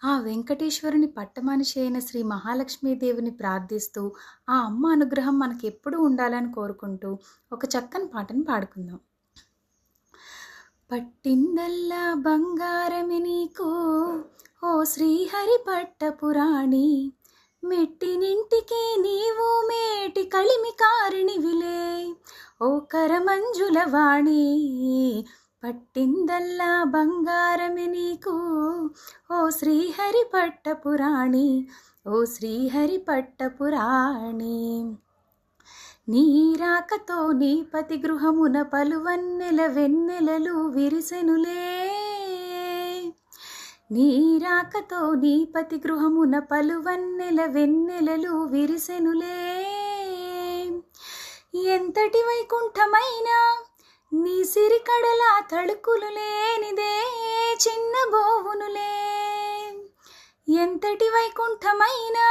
ఆ వెంకటేశ్వరుని పట్టమనిషి అయిన శ్రీ మహాలక్ష్మీదేవిని ప్రార్థిస్తూ, ఆ అమ్మ అనుగ్రహం మనకెప్పుడూ ఉండాలని కోరుకుంటూ, ఒక చక్కని పాటను పాడుకుందాం. పట్టిందల్లా బంగారమి నీకు ఓ శ్రీహరి పట్టపురాణి, మెట్టినింటికి నీవు మేటి కలిమి కారిణివిలే ఓ కరమంజుల వాణి. పట్టిందల్లా బంగారమి నీకు ఓ శ్రీహరి పట్టపురాణి, ఓ శ్రీహరి పట్టపురాణి. నీ రాకతో నీ పతి గృహమున పలువన్నెల వెన్నెలలు విరిసెనులే. నీ రాకతో నీ పతి గృహమున పలువన్నెల వెన్నెలలు విరిసెనులే. ఎంతటి వైకుంఠమైనా నీ సిరికడల తళుకులు లేనిదే చిన్న బోవునులే. ఎంతటి వైకుంఠమైనా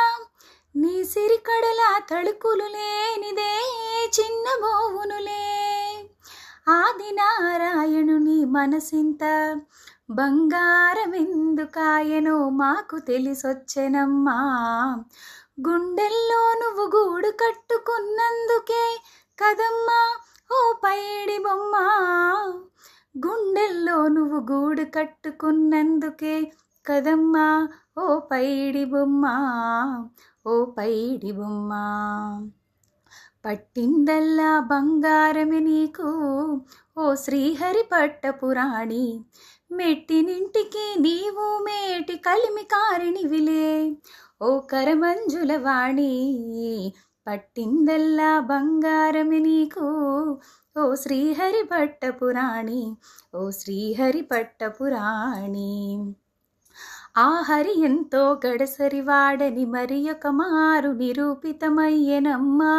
నీ సిరికడల తళుకులు లేనిదే చిన్న బోవునులే. ఆది నారాయణుని మనసింత బంగారమెందుకాయనో మాకు తెలిసొచ్చెనమ్మా. గుండెల్లో నువ్వు గూడు కట్టుకున్నందుకే కదమ్మా ఓ పైడి బొమ్మ. గుండెల్లో నువ్వు గూడు కట్టుకున్నందుకే కదమ్మా ఓ పైడి బొమ్మ, ఓ పైడి బొమ్మ. పట్టిందల్లా బంగారమి నీకు ఓ శ్రీహరి పట్టపురాణి, మెట్టినింటికి నీవు మేటి కలిమి కారిణివిలే ఓ కరమంజుల వాణి. పట్టిందల్లా బంగారమి నీకు ఓ శ్రీహరి పట్టపురాణి, ఓ శ్రీహరి పట్టపురాణి. ఆ హరి ఎంతో గడసరివాడని మరి ఒక మారు నిరూపితమయ్యనమ్మా.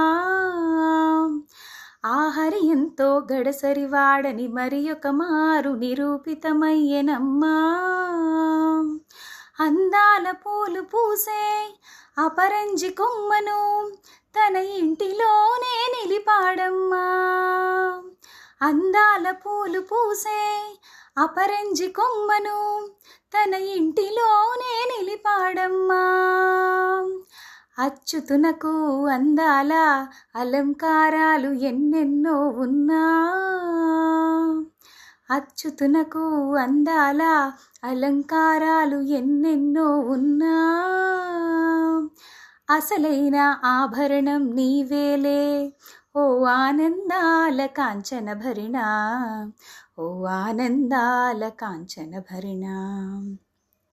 ఆ హరి ఎంతో గడసరివాడని మరి ఒక మారు నిరూపితమయ్యనమ్మా. అందాల పూలు పూసే అపరంజి కొమ్మను తన ఇంటిలోనే నిలిపాడమ్మా. అందాల పూలు పూసే అపరంజి కొమ్మను తన ఇంటిలోనే నిలిపాడమ్మా. అచ్యుతునకు అందాల అలంకారాలు ఎన్నెన్నో ఉన్నా, అచ్యుతునకు అందాల అలంకారాలు ఎన్నెన్నో ఉన్నా, అసలైన ఆభరణం నీవేలే ఓ ఆనందాల కాంచన భరిణ, ఓ ఆనందాల కాంచన భరిణ.